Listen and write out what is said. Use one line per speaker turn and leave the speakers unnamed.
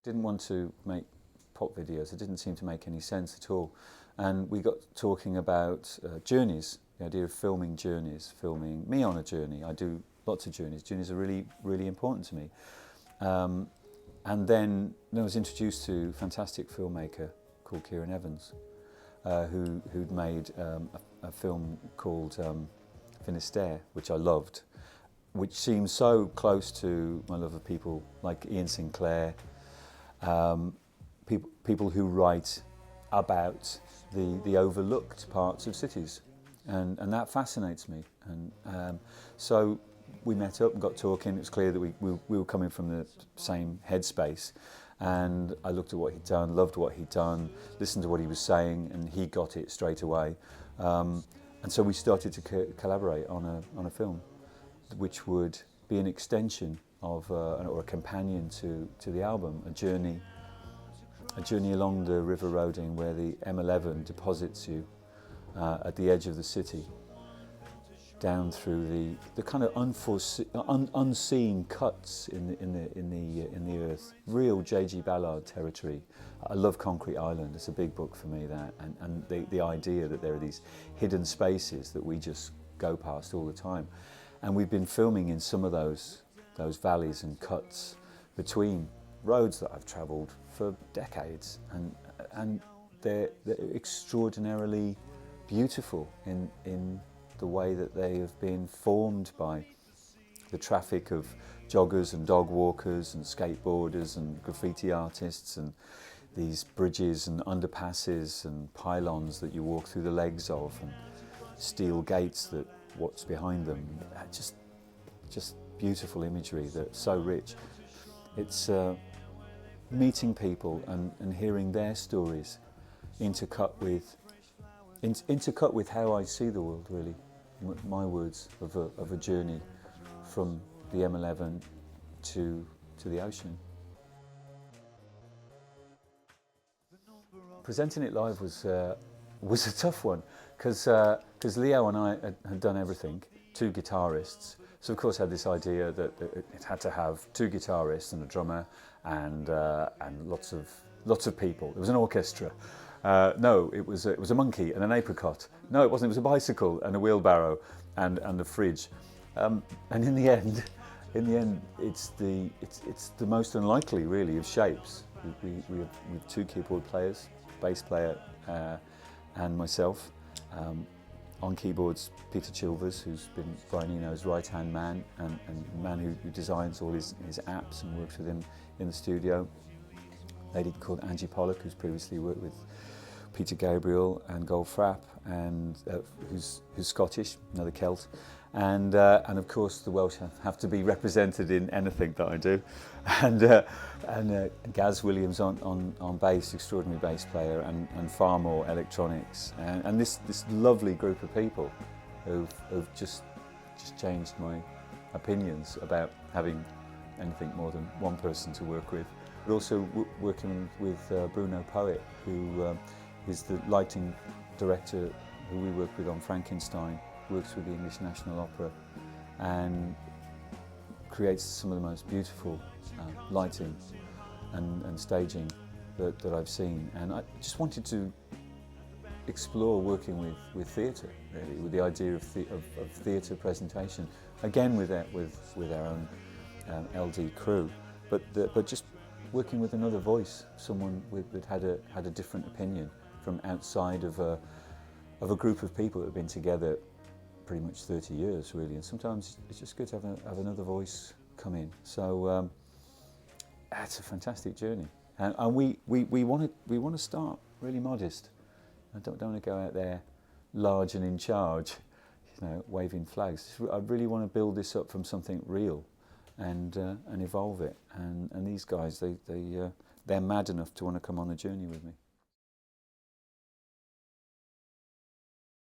Didn't want to make pop videos. It didn't seem to make any sense at all. And we got talking about journeys, the idea of filming journeys, filming me on a journey. I do lots of journeys. Journeys are really, really important to me. And then I was introduced to a fantastic filmmaker called Kieran Evans, who'd made a film called Finisterre, which I loved, which seems so close to my love of people like Ian Sinclair, people who write about the overlooked parts of cities, and that fascinates me. And so we met up and got talking. It was clear that we were coming from the same headspace, and I looked at what he'd done, loved what he'd done, listened to what he was saying, and he got it straight away. And so we started to collaborate on a film, which would be an extension of or a companion to the album, a journey along the River Roding, where the M11 deposits you at the edge of the city, down through the kind of unseen cuts in the earth. Real J.G. Ballard territory. I love Concrete Island. It's a big book for me, that, and the idea that there are these hidden spaces that we just go past all the time. And we've been filming in some of those valleys and cuts between roads that I've travelled for decades, and they're extraordinarily beautiful in the way that they have been formed by the traffic of joggers and dog walkers and skateboarders and graffiti artists, and these bridges and underpasses and pylons that you walk through the legs of, and steel gates that what's behind them. Just beautiful imagery that's so rich. It's meeting people and hearing their stories intercut with how I see the world, really. My words of a journey from the M11 to the ocean. Presenting it live was a tough one, because Leo and I had done everything, two guitarists. So of course I had this idea that it had to have two guitarists and a drummer and lots of people. It was an orchestra. No, it was a monkey and an apricot. No, it wasn't. It was a bicycle and a wheelbarrow and a fridge. And in the end, it's the most unlikely, really, of shapes. We have two keyboard players, bass player and myself. On keyboards, Peter Chilvers, who's been Brian Eno's right-hand man and the man who designs all his apps and works with him in the studio. A lady called Angie Pollock, who's previously worked with Peter Gabriel and Goldfrapp, and who's Scottish, another Celt, and of course the Welsh have to be represented in anything that I do, and Gaz Williams on bass, extraordinary bass player, and far more electronics, and this lovely group of people who've just changed my opinions about having anything more than one person to work with. But also working with Bruno Poet, who is the lighting director who we work with on Frankenstein, works with the English National Opera, and creates some of the most beautiful lighting and staging that I've seen. And I just wanted to explore working with theatre, really, with the idea of theatre presentation, again with our own LD crew, but just working with another voice, someone that had a different opinion from outside of a group of people that have been together pretty much 30 years, really. And sometimes it's just good to have another voice come in. So it's a fantastic journey, and we want to start really modest. I don't want to go out there large and in charge, waving flags. I really want to build this up from something real, and evolve it. And these guys, they're mad enough to want to come on the journey with me.